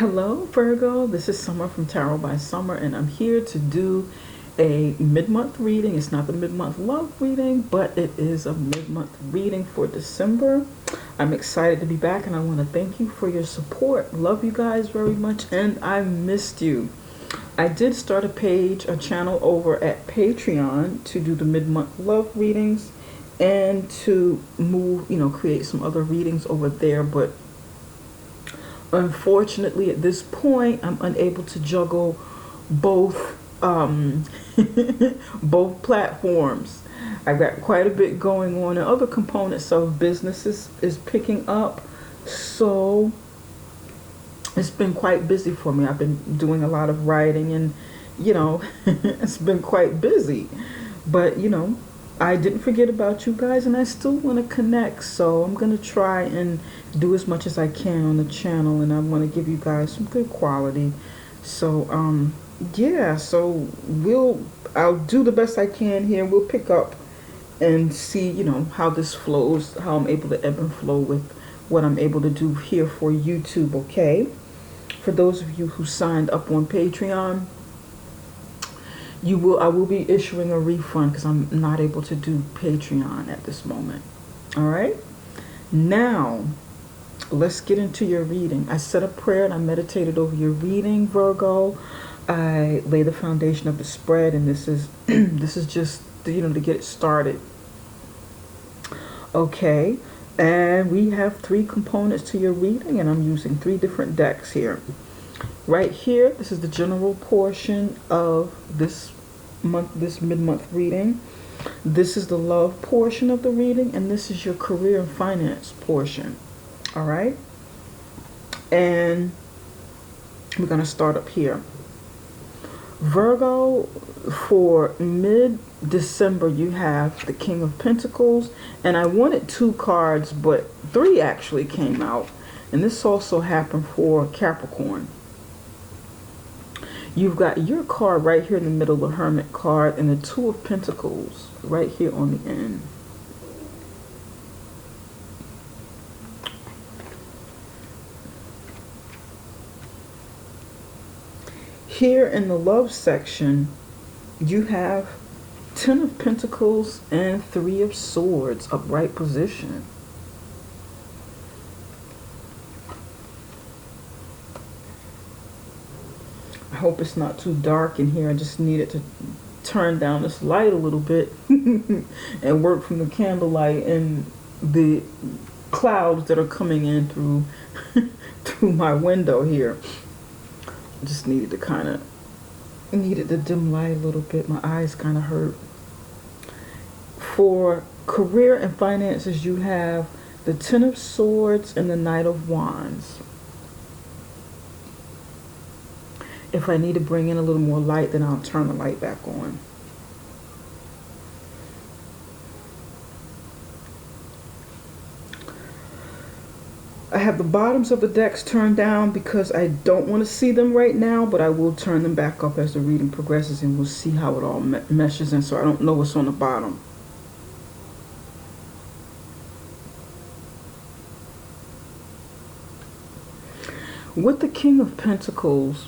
Hello, Virgo. This is Summer from Tarot by Summer, and I'm here to do a mid-month reading. It's not the mid-month love reading, but it is a mid-month reading for December. I'm excited to be back, and I want to thank you for your support. Love you guys very much, and I missed you. I did start a channel over at Patreon to do the mid-month love readings and to create some other readings over there, but unfortunately, at this point, I'm unable to juggle both both platforms. I've got quite a bit going on, and other components of business is picking up, so it's been quite busy for me. I've been doing a lot of writing, and it's been quite busy. But I didn't forget about you guys, and I still want to connect, so I'm going to try and do as much as I can on the channel, and I want to give you guys some good quality. So yeah, so I'll do the best I can here. We'll pick up and see how this flows, how I'm able to ebb and flow with what I'm able to do here for YouTube. Okay, for those of you who signed up on Patreon, I will be issuing a refund because I'm not able to do Patreon at this moment. All right, now let's get into your reading. I said a prayer and I meditated over your reading, Virgo. I lay the foundation of the spread, and this is this is just to get it started. Okay, and we have 3 components to your reading, and I'm using 3 different decks here. Right here, this is the general portion of this mid-month reading. This is the love portion of the reading, and this is your career and finance portion. All right, and we're going to start up here. Virgo, for mid-December, you have the King of Pentacles, and I wanted 2 cards, but 3 actually came out, and this also happened for Capricorn. You've got your card right here in the middle, the Hermit card, and the 2 of Pentacles right here on the end. Here in the love section, you have 10 of Pentacles and 3 of Swords, upright position. I hope it's not too dark in here. I just needed to turn down this light a little bit and work from the candlelight and the clouds that are coming in through through my window here. I just needed to dim light a little bit. My eyes kind of hurt. For career and finances, you have the 10 of Swords and the Knight of Wands. If I need to bring in a little more light, then I'll turn the light back on. I have the bottoms of the decks turned down because I don't want to see them right now, but I will turn them back up as the reading progresses, and we'll see how it all meshes in, so I don't know what's on the bottom. With the King of Pentacles,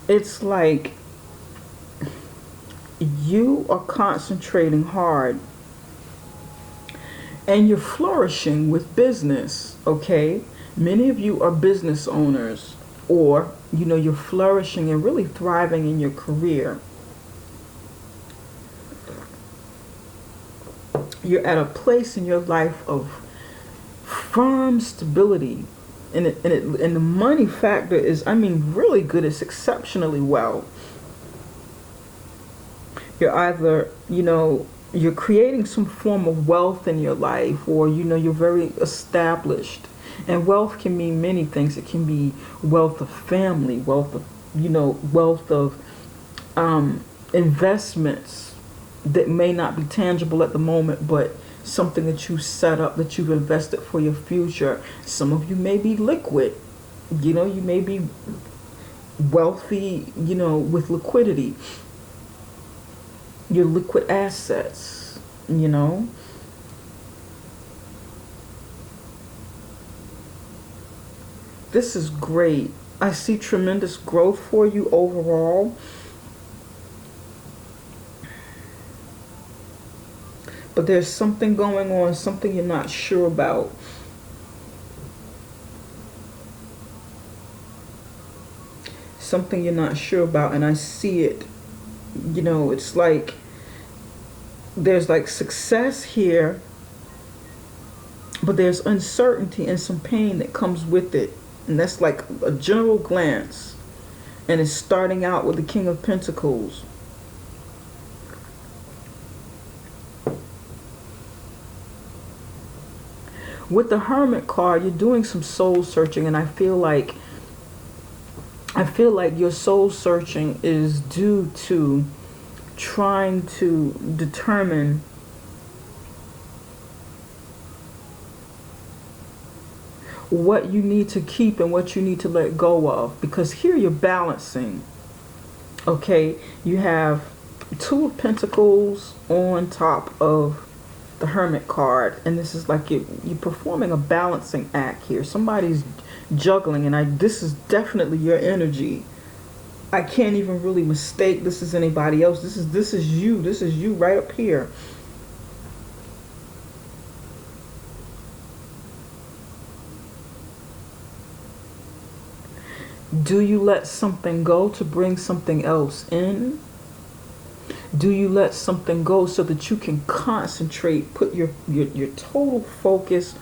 it's like you are concentrating hard and you're flourishing with business. Okay, many of you are business owners, or you're flourishing and really thriving in your career. You're at a place in your life of firm stability, and the money factor is, really good. It's exceptionally well. You're either you're creating some form of wealth in your life, or you're very established. And wealth can mean many things. It can be wealth of family, wealth of wealth of investments that may not be tangible at the moment, but something that you set up, that you've invested for your future. Some of you may be liquid. You may be wealthy, with liquidity. Your liquid assets, This is great. I see tremendous growth for you overall. But there's something going on, something you're not sure about. Something you're not sure about, and I see it. You know, it's like there's like success here, but there's uncertainty and some pain that comes with it. And that's like a general glance. And it's starting out with the King of Pentacles. With the Hermit card, you're doing some soul searching, and I feel like your soul searching is due to trying to determine what you need to keep and what you need to let go of. Because here you're balancing. Okay, you have Two of Pentacles on top of the Hermit card, and this is like you're performing a balancing act here. Somebody's juggling, and this is definitely your energy. I can't even really mistake this as anybody else. This is you. This is you right up here. Do you let something go to bring something else in? Do you let something go so that you can concentrate, put your total focus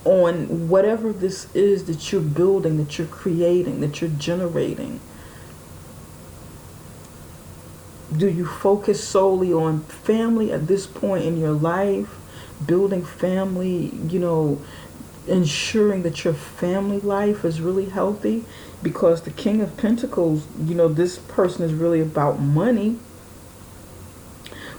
on whatever this is that you're building, that you're creating, that you're generating? Do you focus solely on family at this point in your life? Building family, you know, ensuring that your family life is really healthy? Because the King of Pentacles, you know, this person is really about money.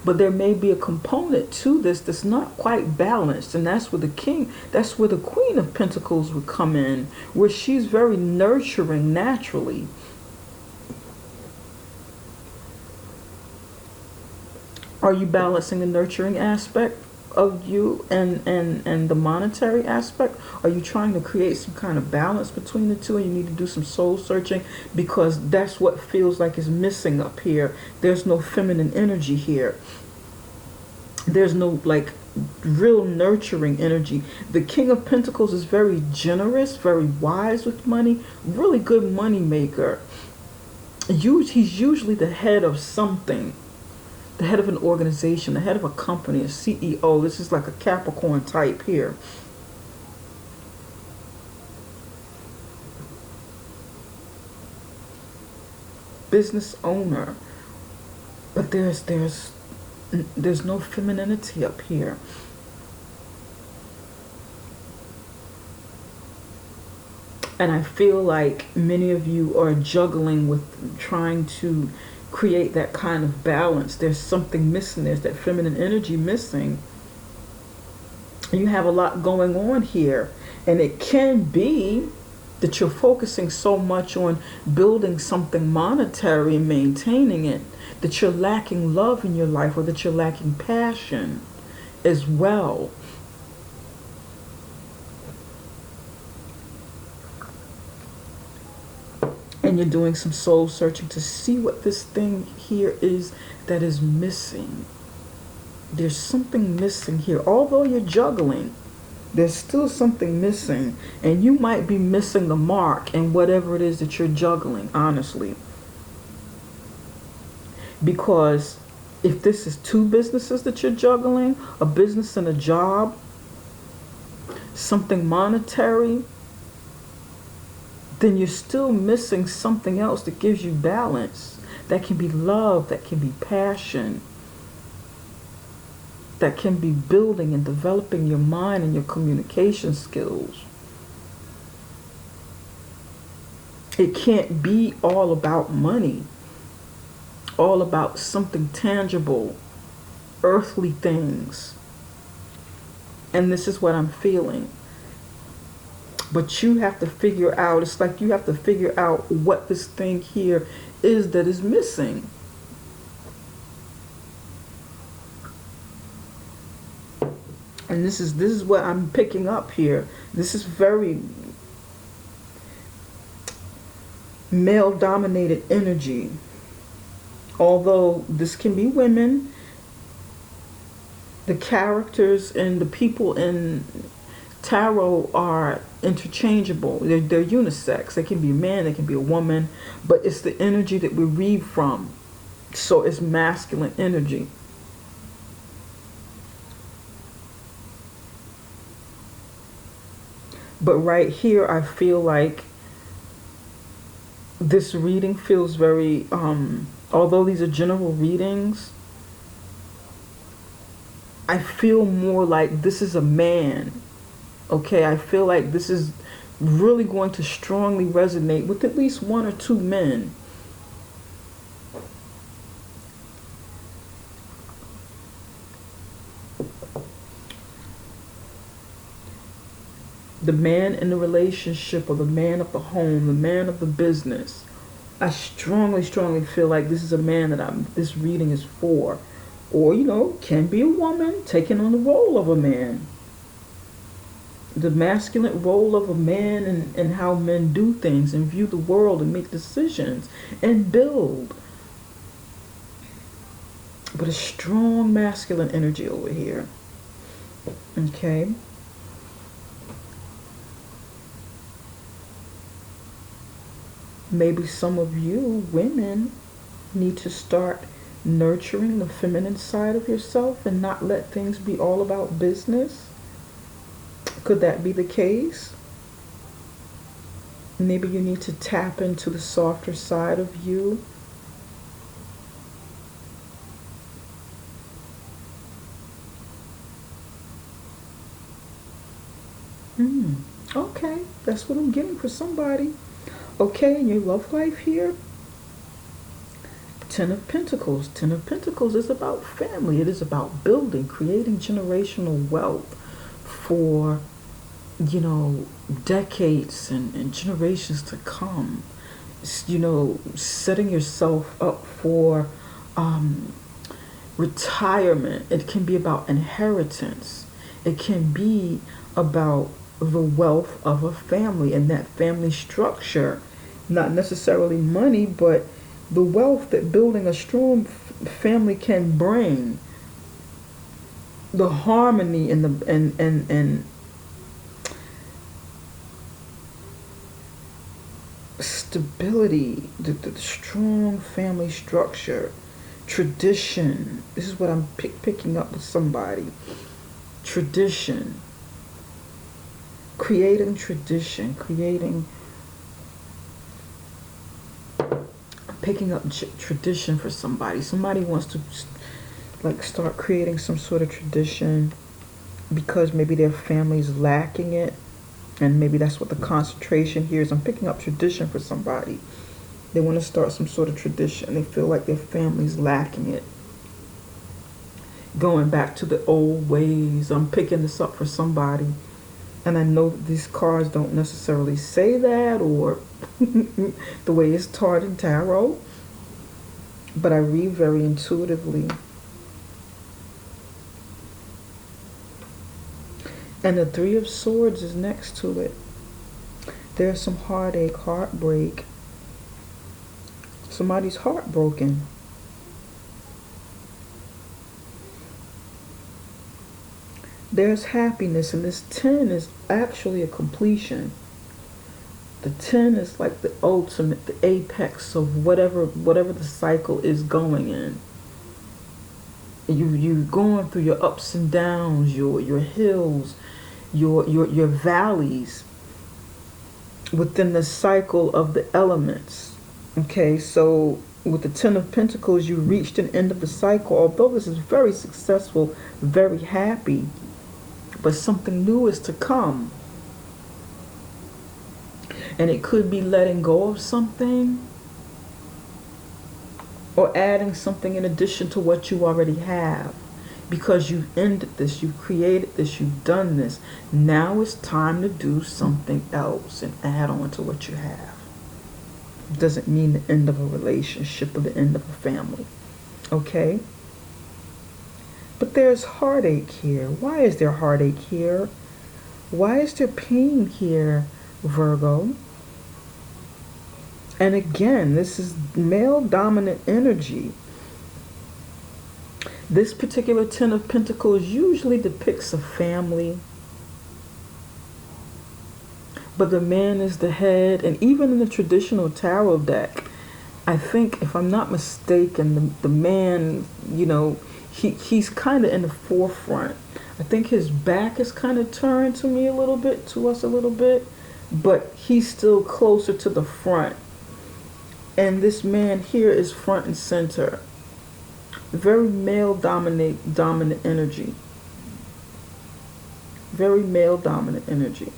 But there may be a component to this that's not quite balanced, and that's where that's where the Queen of Pentacles would come in, where she's very nurturing naturally. Are you balancing the nurturing aspect of you and the monetary aspect? Are you trying to create some kind of balance between the two, and you need to do some soul searching? Because that's what feels like is missing up here. There's no feminine energy here. There's no like real nurturing energy. The King of Pentacles is very generous, very wise with money, really good money maker. He's usually the head of something. The head of an organization, the head of a company, a CEO. This is like a Capricorn type here. Business owner. But there's no femininity up here. And I feel like many of you are juggling with trying to create that kind of balance. There's something missing. There's that feminine energy missing. You have a lot going on here, and it can be that you're focusing so much on building something monetary and maintaining it that you're lacking love in your life, or that you're lacking passion as well. And you're doing some soul searching to see what this thing here is that is missing. There's something missing here. Although you're juggling, there's still something missing. And you might be missing the mark in whatever it is that you're juggling, honestly. Because if this is two businesses that you're juggling, a business and a job, something monetary, then you're still missing something else that gives you balance. That can be love, that can be passion, that can be building and developing your mind and your communication skills. It can't be all about money, all about something tangible, earthly things. And this is what I'm feeling. But you have to figure out, it's like you have to figure out what this thing here is that is missing. And this is what I'm picking up here. This is very, male dominated energy. Although this can be women, the characters and the people in tarot are interchangeable. They're unisex. They can be a man, they can be a woman, but it's the energy that we read from. So it's masculine energy. But right here, I feel like this reading feels very, although these are general readings, I feel more like this is a man. Okay, I feel like this is really going to strongly resonate with at least one or two men. The man in the relationship, or the man of the home, the man of the business. I strongly, strongly feel like this is a man that this reading is for. Or, can be a woman taking on the role of a man. The masculine role of a man, and how men do things and view the world and make decisions and build. But a strong masculine energy over here. Okay. Maybe some of you women need to start nurturing the feminine side of yourself and not let things be all about business. Could that be the case? Maybe you need to tap into the softer side of you. Okay, that's what I'm getting for somebody. Okay, in your love life here, Ten of Pentacles. Ten of Pentacles is about family. It is about building, creating generational wealth for, decades and generations to come. Setting yourself up for retirement. It can be about inheritance. It can be about the wealth of a family and that family structure. Not necessarily money, but the wealth that building a strong family can bring. The harmony and the stability, the strong family structure, tradition. This is what I'm picking up with somebody. Tradition. Creating tradition, picking up tradition for somebody. Somebody wants to start creating some sort of tradition because maybe their family's lacking it, and maybe that's what the concentration here is. I'm picking up tradition for somebody. They want to start some sort of tradition. They feel like their family's lacking it. Going back to the old ways. I'm picking this up for somebody. And I know that these cards don't necessarily say that, or the way it's taught in tarot, but I read very intuitively. And the Three of Swords is next to it. There's some heartache, heartbreak. Somebody's heartbroken. There's happiness, and this 10 is actually a completion. The 10 is like the ultimate, the apex of whatever the cycle is going in. You're going through your ups and downs, your hills, your valleys within the cycle of the elements. Okay, so with the Ten of Pentacles, you reached an end of the cycle. Although this is very successful, very happy, but something new is to come. And it could be letting go of something, or adding something in addition to what you already have. Because you've ended this, you've created this, you've done this. Now it's time to do something else and add on to what you have. It doesn't mean the end of a relationship or the end of a family. Okay? But there's heartache here. Why is there heartache here? Why is there pain here, Virgo? And again, this is male dominant energy. This particular Ten of Pentacles usually depicts a family, but the man is the head. And even in the traditional tarot deck, I think, if I'm not mistaken, the man, he's kind of in the forefront. I think his back is kind of turned to me a little bit, to us a little bit, but he's still closer to the front. And this man here is front and center. Very male dominant energy. Very male dominant energy.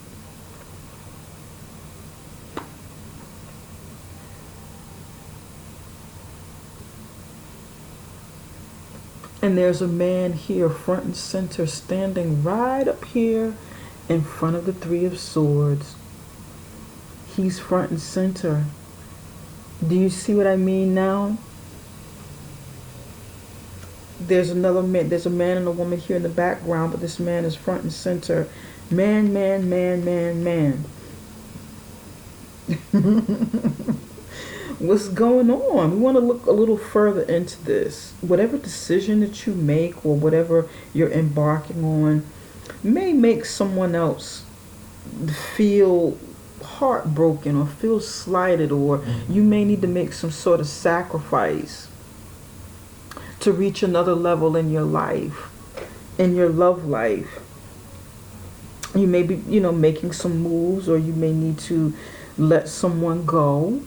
And there's a man here, front and center, standing right up here in front of the Three of Swords. He's front and center. Do you see what I mean now? There's another man, there's a man and a woman here in the background, but this man is front and center. Man, man, man, man, man. What's going on? We want to look a little further into this. Whatever decision that you make or whatever you're embarking on may make someone else feel heartbroken or feel slighted, or you may need to make some sort of sacrifice to reach another level in your life, in your love life. You may be, making some moves, or you may need to let someone go.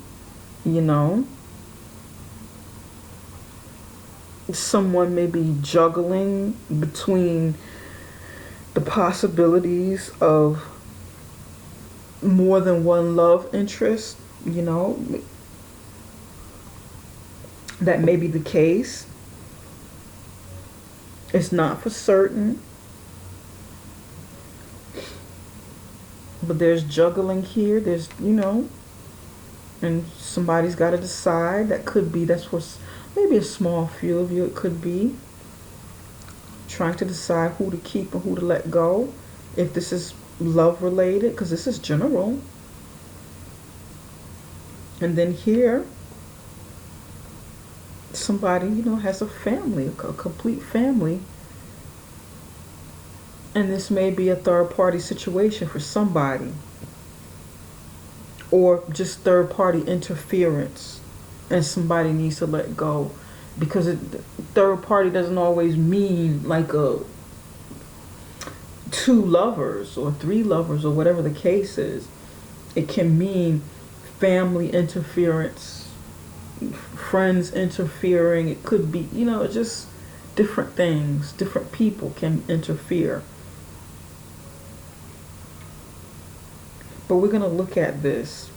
Someone may be juggling between the possibilities of more than one love interest. That may be the case. It's not for certain, but there's juggling here. There's, and somebody's got to decide. That could be, that's what, maybe a small few of you, it could be trying to decide who to keep and who to let go. If this is love related, because this is general. And then here, somebody, has a family, a complete family. And this may be a third party situation for somebody. Or just third party interference, and somebody needs to let go, because third party doesn't always mean like two lovers or three lovers or whatever the case is. It can mean family interference, friends interfering. It could be, just different things. Different people can interfere. But we're going to look at this,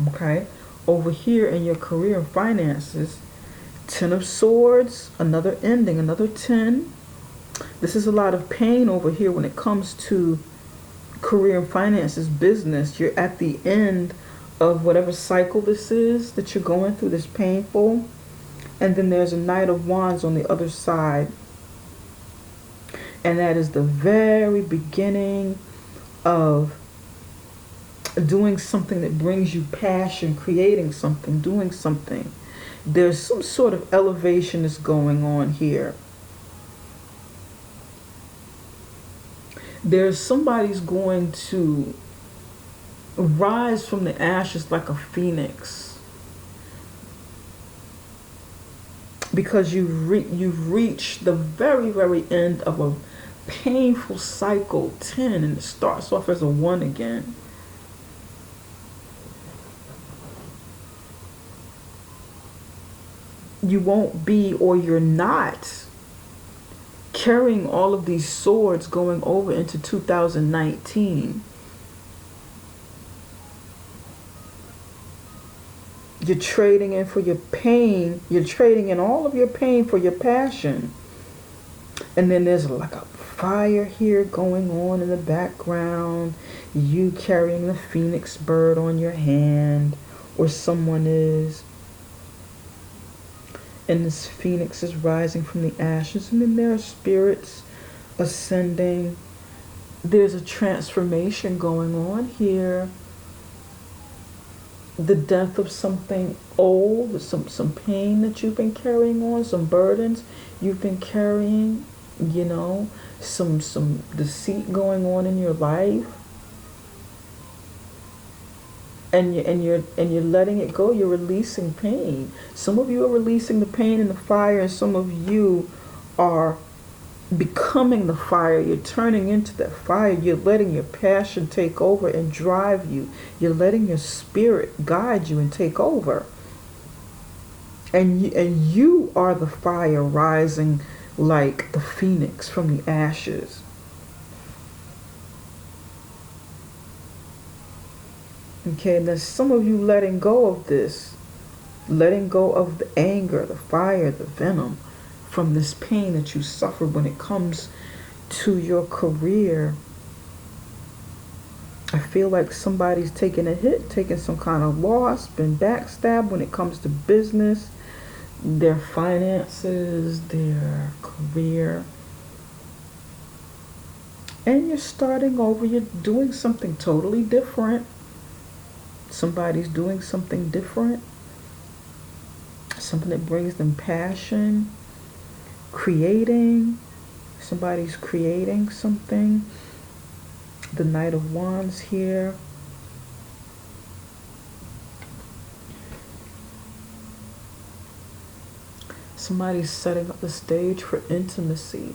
okay? Over here in your career and finances, Ten of Swords, another ending, another 10. This is a lot of pain over here when it comes to career and finances, business. You're at the end of whatever cycle this is that you're going through, this painful. And then there's a Knight of Wands on the other side. And that is the very beginning of doing something that brings you passion, creating something, doing something. There's some sort of elevation that's going on here. There's somebody's going to rise from the ashes like a phoenix, because you've reached the very, very end of a painful cycle, 10, and it starts off as a 1 again. You won't be, or you're not, carrying all of these swords going over into 2019. You're trading in for your pain. You're trading in all of your pain for your passion. And then there's like a fire here going on in the background. You carrying the phoenix bird on your hand, or someone is. And this phoenix is rising from the ashes. And then there are spirits ascending. There's a transformation going on here. the death of something old, some pain that you've been carrying on, some burdens you've been carrying, you know, some deceit going on in your life, and you're letting it go. You're releasing pain. Some of you are releasing the pain in the fire, and some of you are becoming the fire. You're turning into that fire. You're letting your passion take over and drive you. You're letting your spirit guide you and take over. And you are the fire rising like the phoenix from the ashes. Okay, and there's some of you letting go of this, letting go of the anger, the fire, the venom from this pain that you suffered when it comes to your career. I feel like somebody's taking a hit, taking some kind of loss, been backstabbed when it comes to business, their finances, their career. And you're starting over, you're doing something totally different. Somebody's doing something different, something that brings them passion, creating. Somebody's creating something. The Knight of Wands here. Somebody's setting up the stage for intimacy.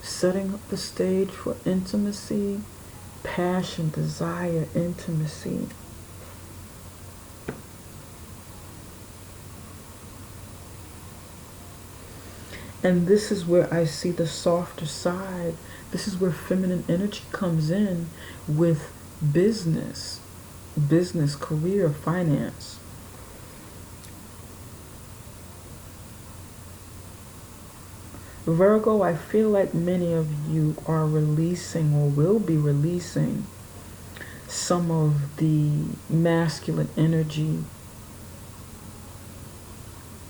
Setting up the stage for intimacy, passion, desire, intimacy. And this is where I see the softer side. This is where feminine energy comes in with business, career, finance. Virgo, I feel like many of you are releasing or will be releasing some of the masculine energy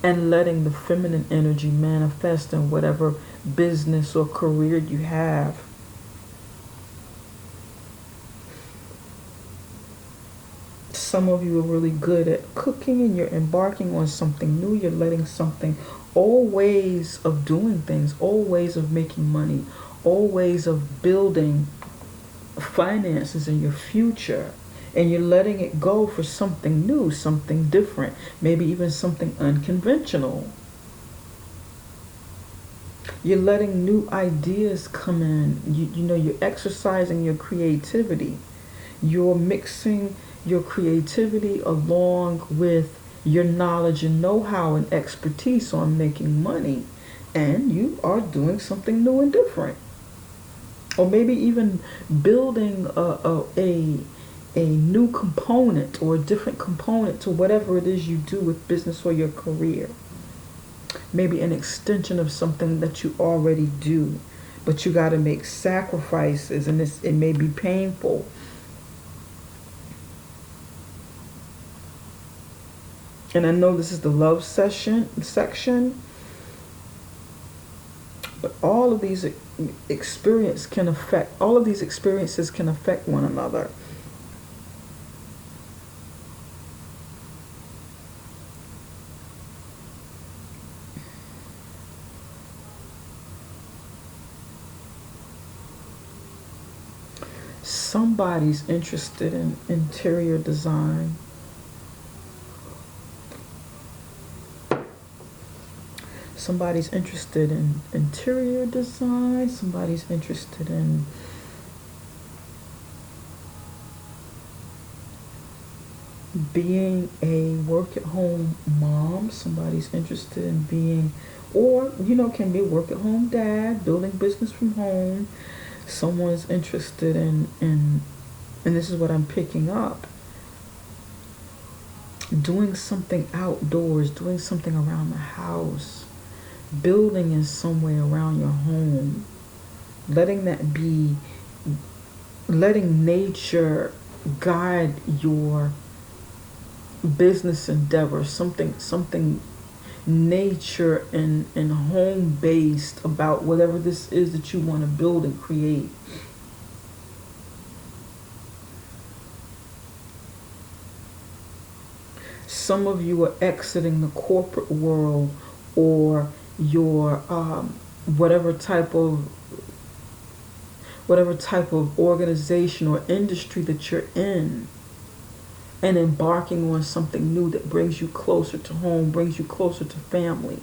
and letting the feminine energy manifest in whatever business or career you have. Some of you are really good at cooking and you're embarking on something new. You're letting something, old ways of doing things, old ways of making money, old ways of building finances in your future. And you're letting it go for something new, something different, maybe even something unconventional. You're letting new ideas come in. You know, you're exercising your creativity. You're mixing your creativity along with your knowledge and know-how and expertise on making money. And you are doing something new and different. Or maybe even building a new component or a different component to whatever it is you do with business or your career. Maybe an extension of something that you already do, but you got to make sacrifices, and it may be painful. And I know this is the love section, but all of these experiences can affect one another. Somebody's interested in interior design. Somebody's interested in interior design. Somebody's interested in being a work-at-home mom. Somebody's interested in being, or, you know, can be a work-at-home dad, building business from home. Someone's interested in, and this is what I'm picking up, doing something outdoors, doing something around the house, building in some way around your home, letting nature guide your business endeavor, something nature and home based about whatever this is that you want to build and create. Some of you are exiting the corporate world, or your whatever type of organization or industry that you're in, and embarking on something new that brings you closer to home, brings you closer to family.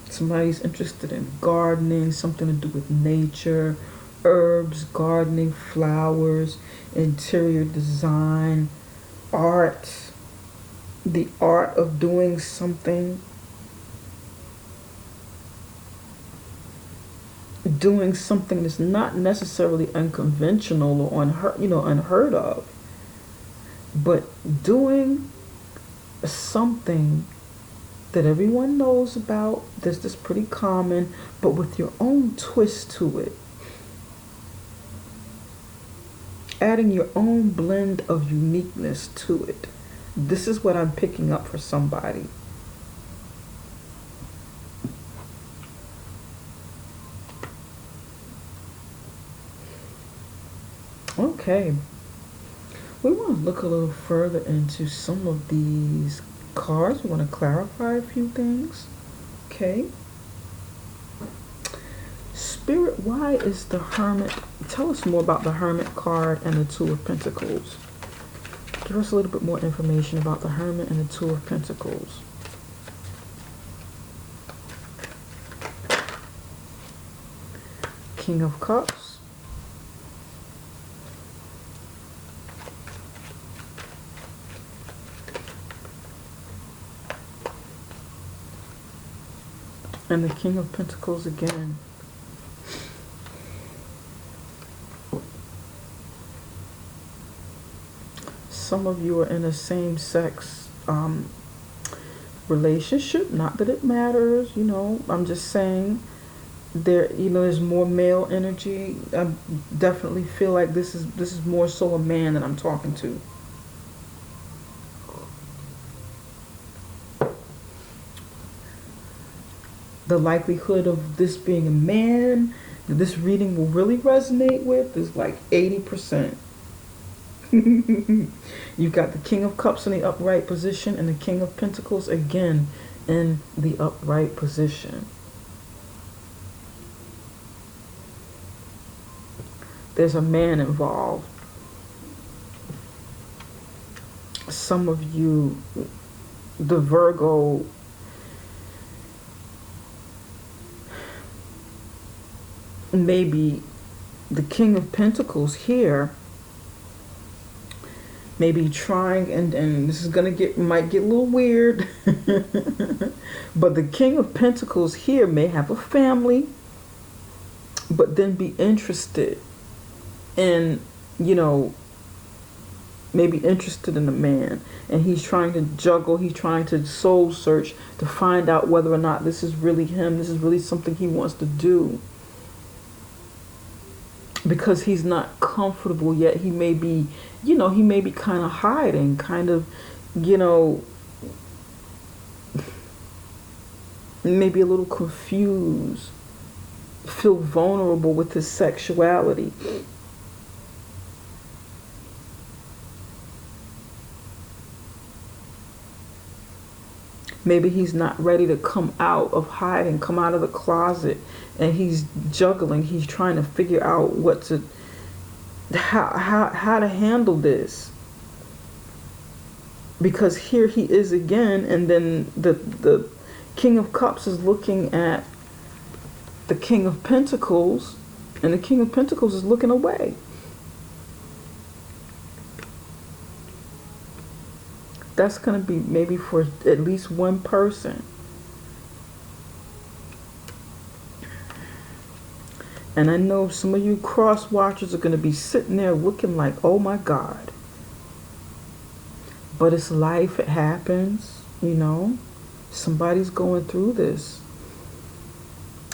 Somebody's interested in gardening, something to do with nature, herbs, gardening, flowers, interior design, art, the art of doing something, that's not necessarily unconventional or unheard of, but doing something that everyone knows about, that's pretty common, but with your own twist to it. Adding your own blend of uniqueness to it. This is what I'm picking up for somebody. Okay. We want to look a little further into some of these cards. We want to clarify a few things. Okay. Spirit, why is the Hermit? Tell us more about the Hermit card and the Two of Pentacles. Give us a little bit more information about the Hermit and the Two of Pentacles. King of Cups. And the King of Pentacles again. Some of you are in a same-sex relationship. Not that it matters, I'm just saying there's more male energy. I definitely feel like this is more so a man that I'm talking to. The likelihood of this being a man that this reading will really resonate with is like 80%. You've got the King of Cups in the upright position and the King of Pentacles again in the upright position. There's a man involved. Some of you, the Virgo, maybe the King of Pentacles here, maybe trying, and this is might get a little weird, but the King of Pentacles here may have a family, but then be interested in, maybe interested in a man, and he's trying to juggle, he's trying to soul search to find out whether or not this is really him, this is really something he wants to do. Because he's not comfortable yet. He may be, kind of hiding, kind of, maybe a little confused, feel vulnerable with his sexuality. Maybe he's not ready to come out of hiding, come out of the closet, and he's juggling. He's trying to figure out how to handle this. Because here he is again, and then the King of Cups is looking at the King of Pentacles, and the King of Pentacles is looking away. That's going to be maybe for at least one person. And I know some of you cross watchers are going to be sitting there looking like, oh my God. But it's life, it happens, Somebody's going through this.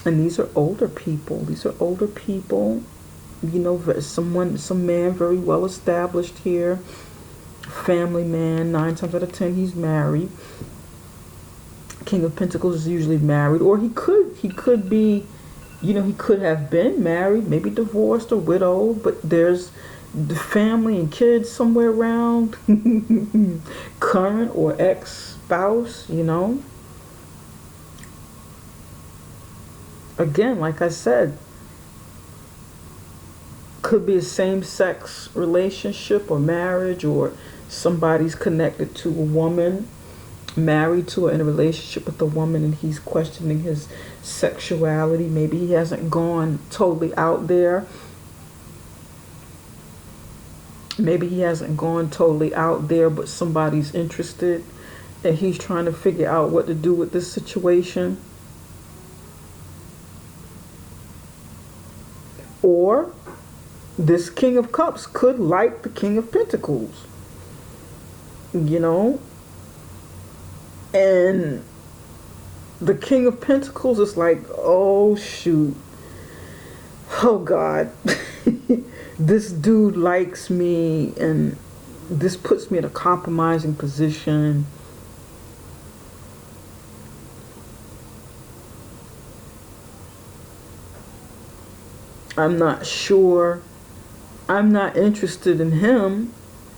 And these are older people. Some man very well established here. Family man, 9 times out of 10 he's married. King of Pentacles is usually married, or he could be, he could have been married, maybe divorced or widowed, but there's the family and kids somewhere around. Current or ex-spouse, you know. Again, like I said, could be a same-sex relationship or marriage, or somebody's connected to a woman, married to or in a relationship with a woman, and he's questioning his sexuality. Maybe he hasn't gone totally out there. Maybe he hasn't gone totally out there, but somebody's interested, and he's trying to figure out what to do with this situation. Or this King of Cups could like the King of Pentacles, you know. And the King of Pentacles is like, oh shoot, oh God, this dude likes me, and this puts me in a compromising position. I'm not sure. I'm not interested in him,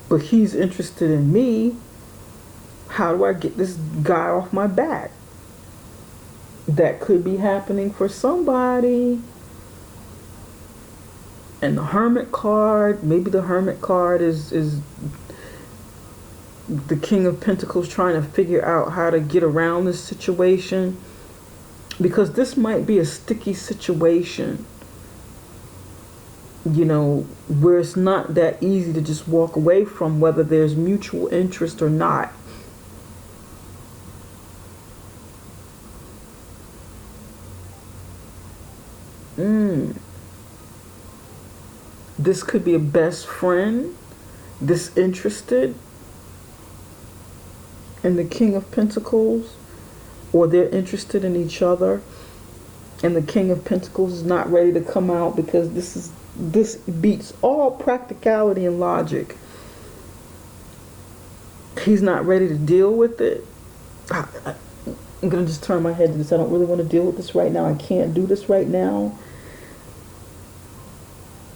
but he's interested in me. How do I get this guy off my back? That could be happening for somebody. And the Hermit card, maybe the Hermit card is the King of Pentacles trying to figure out how to get around this situation. Because this might be a sticky situation, you know, where it's not that easy to just walk away from, whether there's mutual interest or not. This could be a best friend, disinterested in the King of Pentacles, or they're interested in each other, and the King of Pentacles is not ready to come out because this beats all practicality and logic. He's not ready to deal with it. I'm gonna just turn my head to this. I don't really want to deal with this right now. I can't do this right now.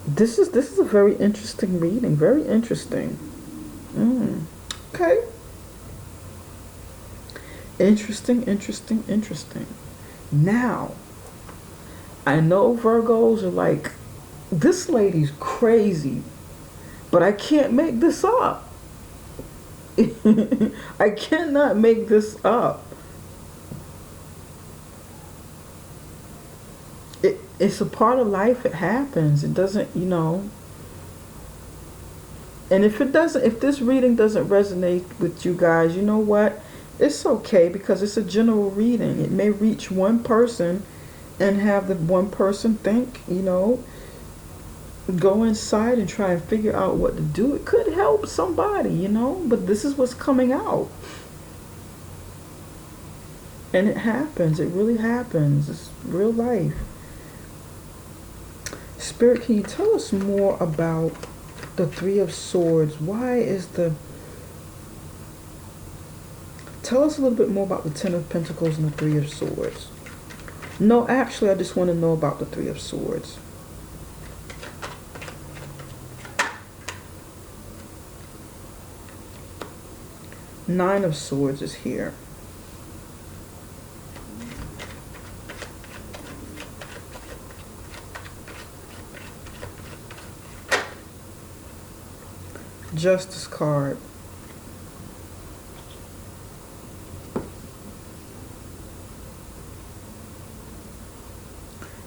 This is a very interesting reading. Very interesting. Okay. Interesting. Now, I know Virgos are like, this lady's crazy, but I can't make this up. I cannot make this up. It's a part of life. It happens. It doesn't, you know. And if this reading doesn't resonate with you guys, you know what? It's okay, because it's a general reading. It may reach one person and have the one person think, you know, go inside and try and figure out what to do. It could help somebody, you know, but this is what's coming out. And it happens. It really happens. It's real life. Spirit, can you tell us more about the Three of Swords? Tell us a little bit more about the Ten of Pentacles and the Three of Swords. No, actually, I just want to know about the Three of Swords. Nine of Swords is here. Justice card.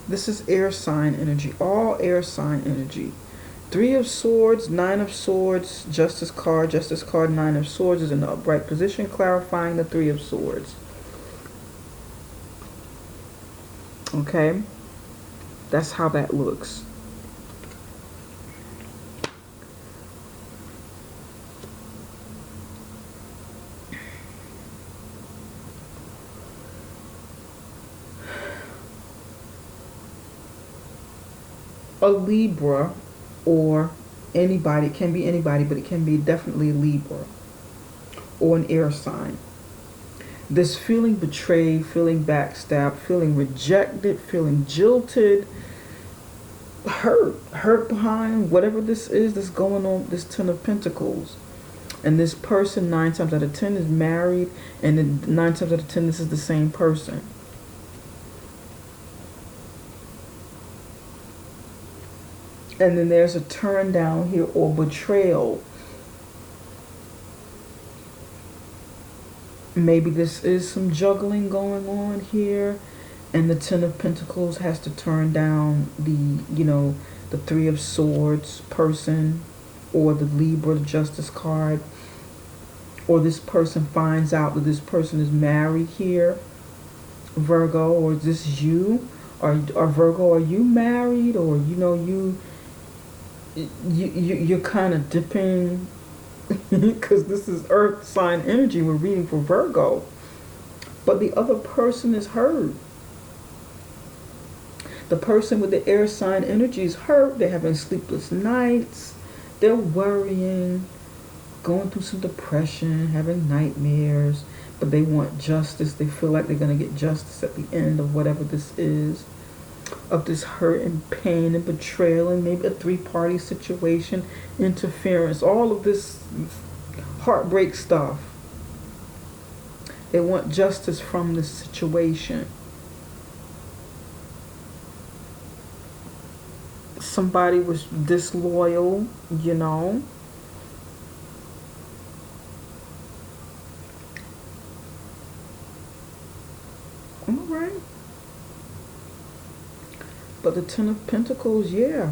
This is air sign energy, all air sign energy. Three of Swords, Nine of Swords, Justice card, Nine of Swords is in the upright position, clarifying the Three of Swords. Okay, that's how that looks. A Libra, or anybody, it can be anybody, but it can be definitely a Libra or an air sign. This feeling betrayed, feeling backstabbed, feeling rejected, feeling jilted, hurt behind whatever this is that's going on, this Ten of Pentacles. And this person 9 times out of 10 is married, and then 9 times out of 10 this is the same person. And then there's a turn down here, or betrayal. Maybe this is some juggling going on here, and the Ten of Pentacles has to turn down the, the Three of Swords person, or the Libra, the Justice card, or this person finds out that this person is married here, Virgo, or is this you? Or Virgo, are you married? Or you're kind of dipping, because this is earth sign energy we're reading for Virgo, but the other person is hurt. The person with the air sign energy is hurt. They're having sleepless nights, they're worrying, going through some depression, having nightmares, but they want justice. They feel like they're going to get justice at the end of whatever this is, of this hurt and pain and betrayal, and maybe a 3-party situation, interference, all of this heartbreak stuff. They want justice from this situation. Somebody was disloyal, All right. But the Ten of Pentacles, yeah.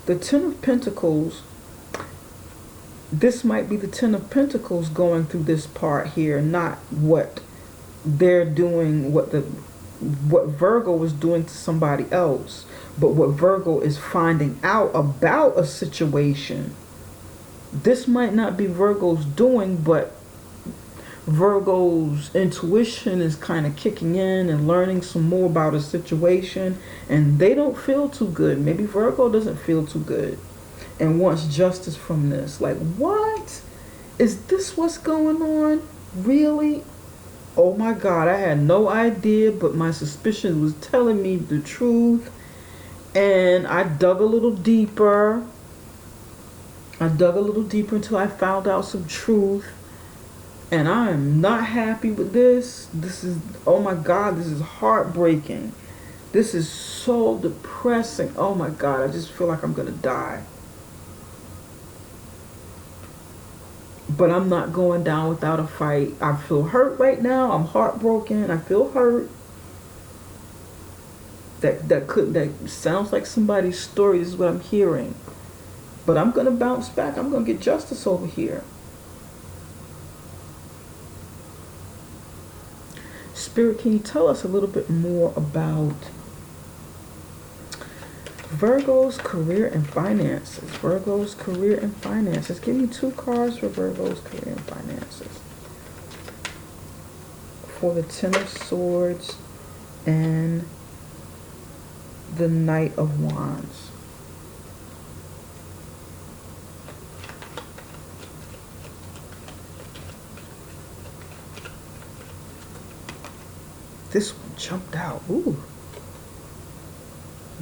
The Ten of Pentacles, this might be the Ten of Pentacles going through this part here, not what they're doing, what Virgo was doing to somebody else, but what Virgo is finding out about a situation. This might not be Virgo's doing, but Virgo's intuition is kind of kicking in and learning some more about a situation, and they don't feel too good. Maybe Virgo doesn't feel too good and wants justice from this. Like, what? Is this what's going on? Really? Oh my God, I had no idea, but my suspicion was telling me the truth, and I dug a little deeper. Until I found out some truth. And I am not happy with this. This is, oh my God, this is heartbreaking. This is so depressing. Oh my God, I just feel like I'm going to die. But I'm not going down without a fight. I feel hurt right now. I'm heartbroken. I feel hurt. That sounds like somebody's story. This is what I'm hearing. But I'm going to bounce back. I'm going to get justice over here. Spirit, can you tell us a little bit more about Virgo's career and finances? Virgo's career and finances. Give me 2 cards for Virgo's career and finances. For the Ten of Swords and the Knight of Wands. This one jumped out. Ooh.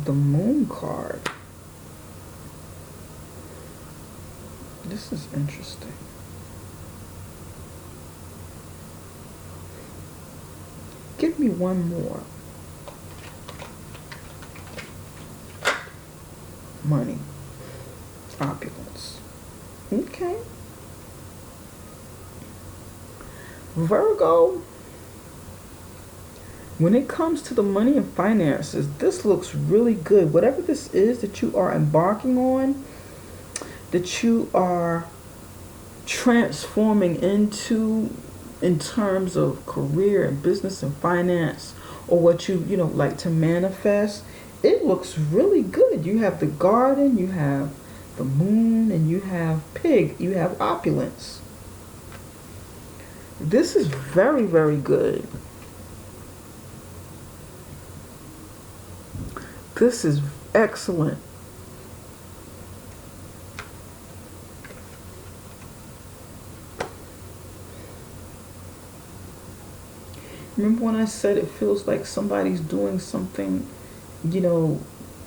The Moon card. This is interesting. Give me one more. Money. Opulence. Okay. Virgo. When it comes to the money and finances, this looks really good. Whatever this is that you are embarking on, that you are transforming into in terms of career and business and finance, or what you like to manifest, it looks really good. You have the Garden, you have the Moon, and you have Pig. You have opulence. This is very, very good. This is excellent. Remember when I said it feels like somebody's doing something you know,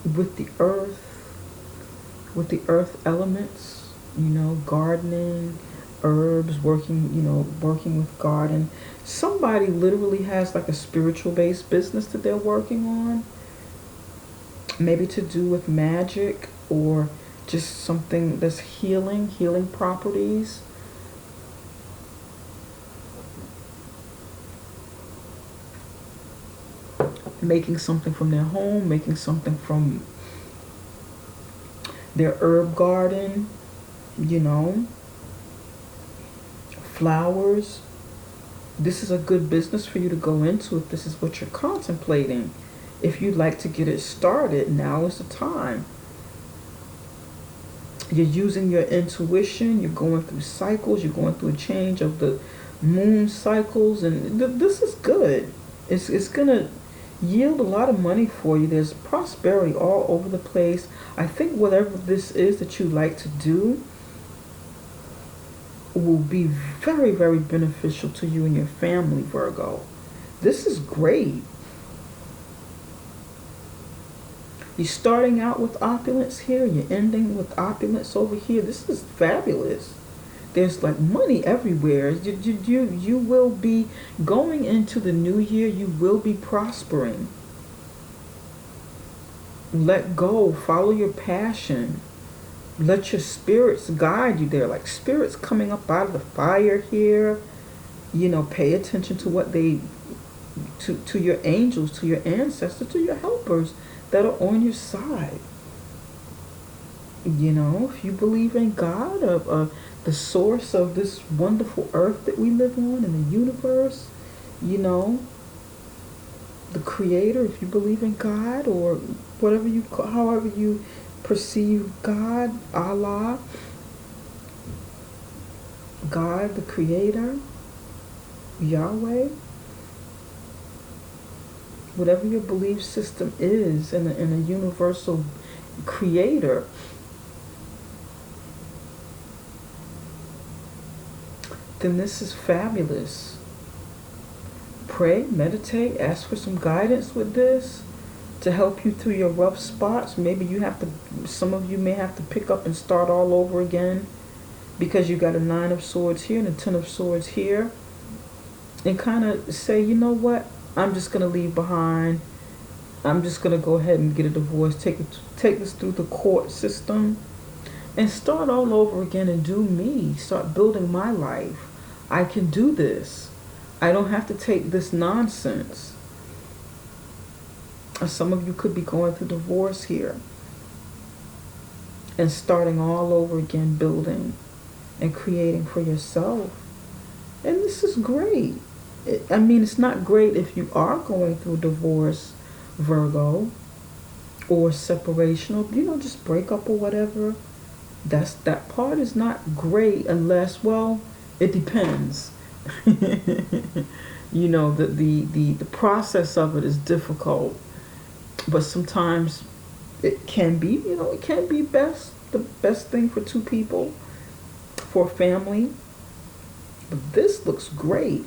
with the earth, with the earth elements, you know, gardening, herbs, working with garden. Somebody literally has like a spiritual based business that they're working on, maybe to do with magic or just something that's healing properties. Making something from their home, making something from their herb garden, you know, flowers. This is a good business for you to go into if this is what you're contemplating. If you'd like to get it started, now is the time. You're using your intuition, you're going through cycles, you're going through a change of the moon cycles, and this is good. It's going to yield a lot of money for you. There's prosperity all over the place. I think whatever this is that you like to do will be very, very beneficial to you and your family, Virgo. This is great. You're starting out with opulence here, you're ending with opulence over here. This is fabulous. There's like money everywhere. You will be going into the new year, you will be prospering. Let go, follow your passion. Let your spirits guide you there. Like spirits coming up out of the fire here. You know, pay attention to what they, to your angels, to your ancestors, to your helpers that are on your side. You know, if you believe in God, the source of this wonderful earth that we live on, in the universe, you know, the creator, if you believe in God, or whatever you call, however you perceive God, Allah, God, the creator, Yahweh, whatever your belief system is in a universal creator, then this is fabulous. Pray, meditate, ask for some guidance with this to help you through your rough spots. Maybe some of you may have to pick up and start all over again because you got a 9 of Swords here and a 10 of Swords here. And kind of say, you know what, I'm just going to leave behind. I'm just going to go ahead and get a divorce, take this through the court system and start all over again and do me. Start building my life. I can do this. I don't have to take this nonsense. Or some of you could be going through divorce here and starting all over again, building and creating for yourself. And this is great. I mean, it's not great if you are going through divorce, Virgo, or separation, or, you know, just break up or whatever. That part is not great unless, well, it depends. You know, the process of it is difficult, but sometimes it can be, you know, it can be the best thing for two people, for a family. But this looks great.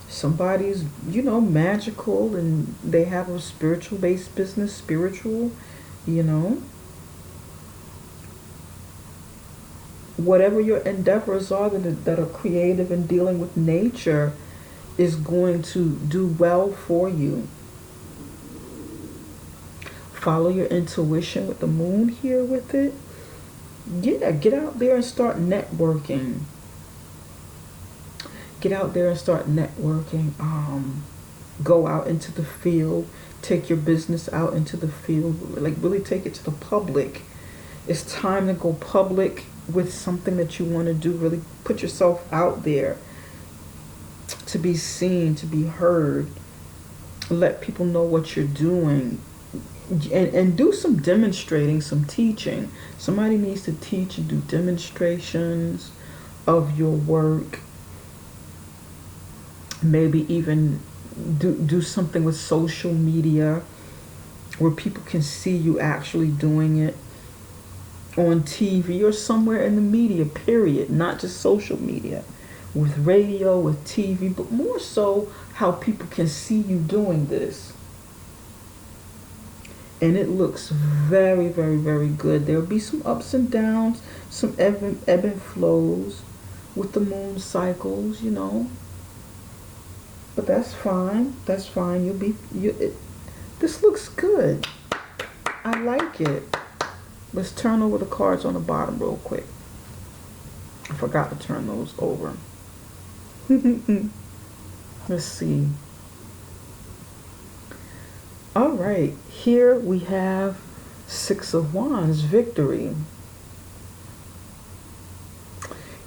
Somebody's, you know, magical and they have a spiritual based business, spiritual, you know. Whatever your endeavors are that are creative and dealing with nature is going to do well for you. Follow your intuition with the moon here with it. Yeah, get out there and start networking. Get out there and start networking. Go out into the field. Take your business out into the field. Like really take it to the public. It's time to go public with something that you want to do. Really put yourself out there to be seen, to be heard. Let people know what you're doing. And do some demonstrating, some teaching. Somebody needs to teach and do demonstrations of your work. Maybe even do something with social media where people can see you actually doing it on TV or somewhere in the media, period. Not just social media. With radio, with TV, but more so how people can see you doing this. And it looks very, very, very good. There'll be some ups and downs, some ebb and flows with the moon cycles, you know. But that's fine. That's fine. This looks good. I like it. Let's turn over the cards on the bottom real quick. I forgot to turn those over. Let's see. All right, here we have Six of Wands, victory.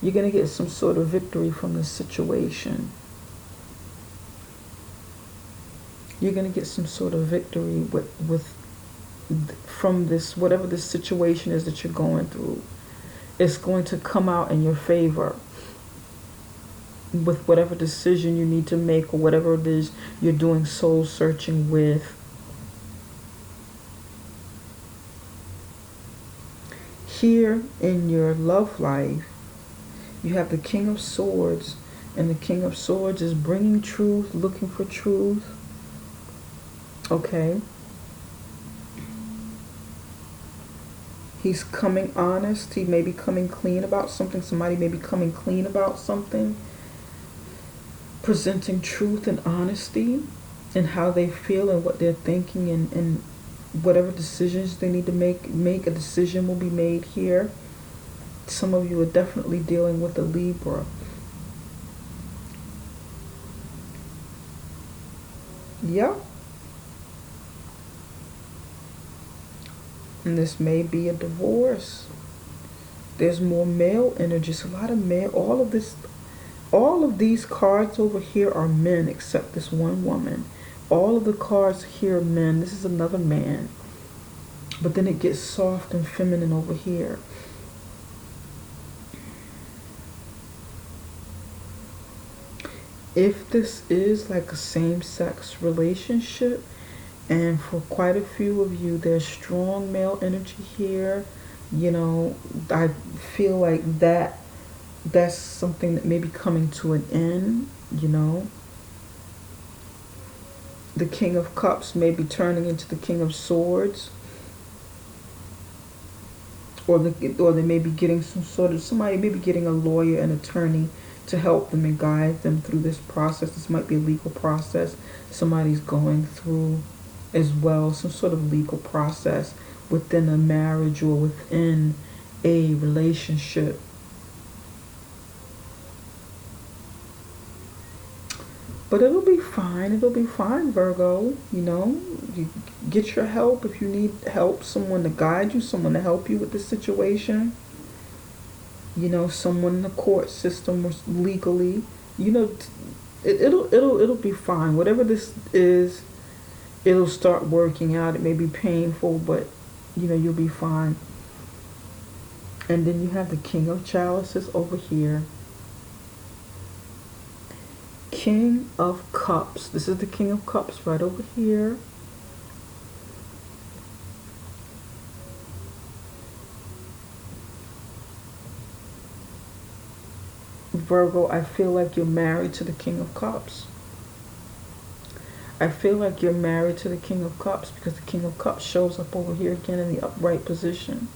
You're going to get some sort of victory from this situation. You're going to get some sort of victory from this, whatever this situation is that you're going through. It's going to come out in your favor with whatever decision you need to make or whatever it is you're doing soul searching with. Here in your love life, you have the King of Swords, and the King of Swords is bringing truth, looking for truth. Okay. He's coming honest. He may be coming clean about something. Somebody may be coming clean about something. Presenting truth and honesty in how they feel and what they're thinking, and whatever decisions they need to make a decision will be made here. Some of you are definitely dealing with a Libra. Yep. And this may be a divorce. There's more male energies, a lot of male. All of these cards over here are men except this one woman. All of the cards here are men. This is another man. But then it gets soft and feminine over here. If this is like a same-sex relationship, and for quite a few of you, there's strong male energy here, you know, I feel like that's something that may be coming to an end, you know. The King of Cups may be turning into the King of Swords. Or they may be getting somebody may be getting a lawyer, an attorney to help them and guide them through this process. This might be a legal process somebody's going through as well, some sort of legal process within a marriage or within a relationship. But it'll be fine. It'll be fine, Virgo. You know, you get your help if you need help, someone to guide you, someone to help you with this situation. You know, someone in the court system or legally. You know, it'll be fine. Whatever this is, it'll start working out. It may be painful, but you know, you'll be fine. And then you have the King of Chalices over here. King of Cups. This is the King of Cups right over here. Virgo, I feel like you're married to the King of Cups. I feel like you're married to the King of Cups because the King of Cups shows up over here again in the upright position.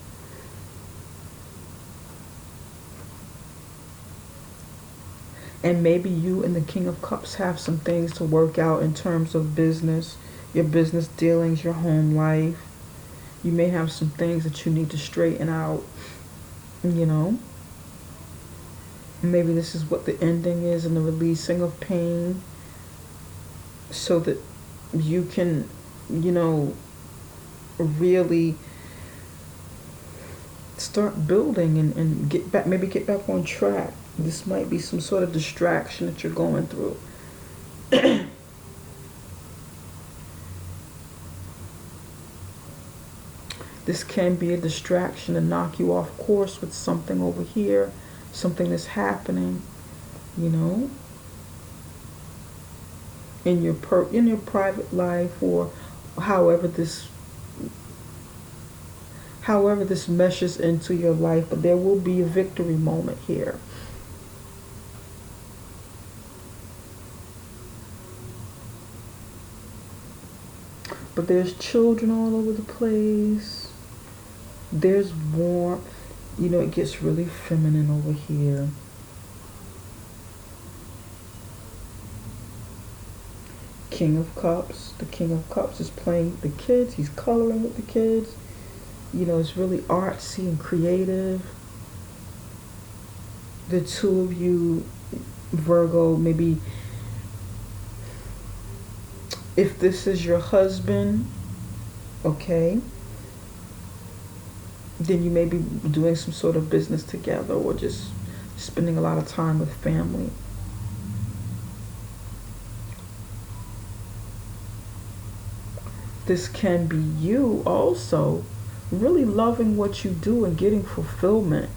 And maybe you and the King of Cups have some things to work out in terms of business, your business dealings, your home life. You may have some things that you need to straighten out, you know. Maybe this is what the ending is and the releasing of pain so that you can, you know, really start building and get back, maybe get back on track. This might be some sort of distraction that you're going through. This can be a distraction to knock you off course with something over here, something that's happening, you know, in your private life, or however this meshes into your life. But there will be a victory moment here. But there's children all over the place. There's warmth. You know, it gets really feminine over here. King of Cups. The King of Cups is playing with the kids. He's coloring with the kids. You know, it's really artsy and creative. The two of you, Virgo, maybe if this is your husband, okay, then you may be doing some sort of business together or just spending a lot of time with family. This can be you also really loving what you do and getting fulfillment.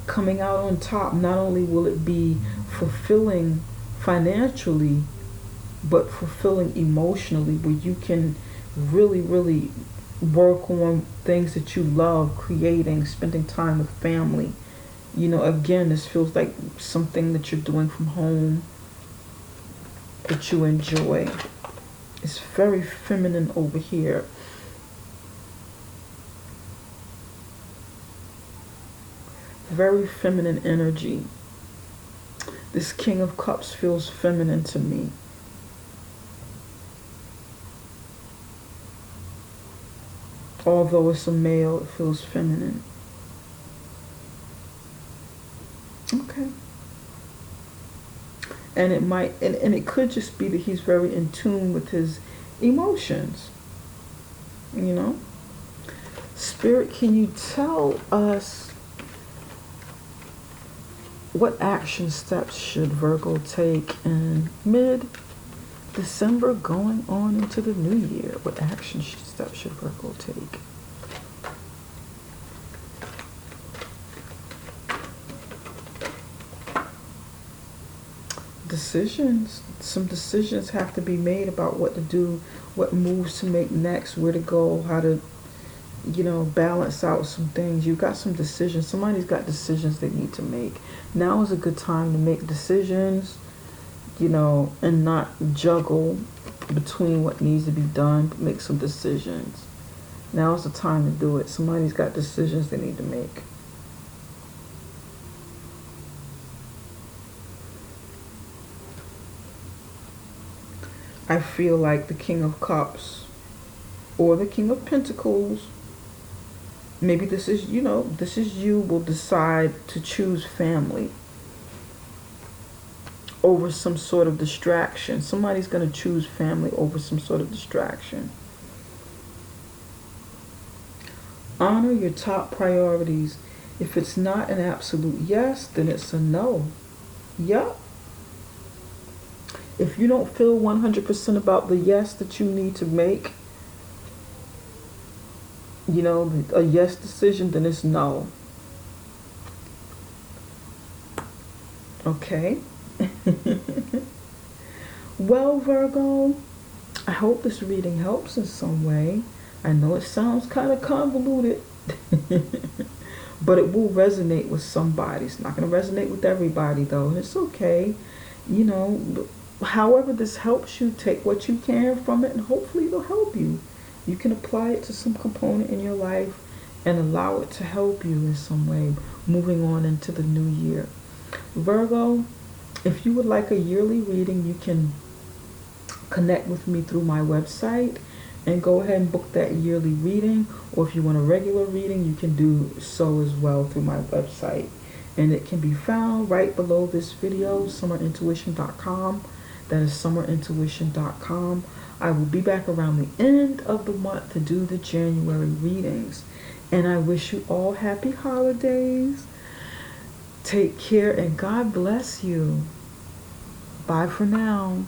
Coming out on top. Not only will it be fulfilling financially, but fulfilling emotionally, where you can really work on things that you love, creating, spending time with family. You know, again, this feels like something that you're doing from home that you enjoy. It's very feminine over here. Very feminine energy. This King of Cups feels feminine to me. Although it's a male, it feels feminine. Okay. And it might, and it could just be that he's very in tune with his emotions. You know? Spirit, can you tell us what action steps should Virgo take in mid-December going on into the new year? What action steps should Virgo take? Decisions. Some decisions have to be made about what to do, what moves to make next, where to go, how to, you know, balance out some things. You've got some decisions. Somebody's got decisions they need to make. Now is a good time to make decisions, you know, and not juggle between what needs to be done, but make some decisions. Now is the time to do it. Somebody's got decisions they need to make. I feel like the King of Cups or the King of Pentacles, maybe this is, you know, this is you will decide to choose family over some sort of distraction. Somebody's going to choose family over some sort of distraction. Honor your top priorities. If it's not an absolute yes, then it's a no. Yup. If you don't feel 100% about the yes that you need to make, you know, a yes decision, then it's no. Okay. Well, Virgo, I hope this reading helps in some way. I know it sounds kind of convoluted, but it will resonate with somebody. It's not going to resonate with everybody, though, and it's okay. You know, however this helps you, take what you can from it, and hopefully it'll help you. You can apply it to some component in your life and allow it to help you in some way moving on into the new year. Virgo, if you would like a yearly reading, you can connect with me through my website and go ahead and book that yearly reading. Or if you want a regular reading, you can do so as well through my website. And it can be found right below this video, summerintuition.com. That is summerintuition.com. I will be back around the end of the month to do the January readings. And I wish you all happy holidays. Take care and God bless you. Bye for now.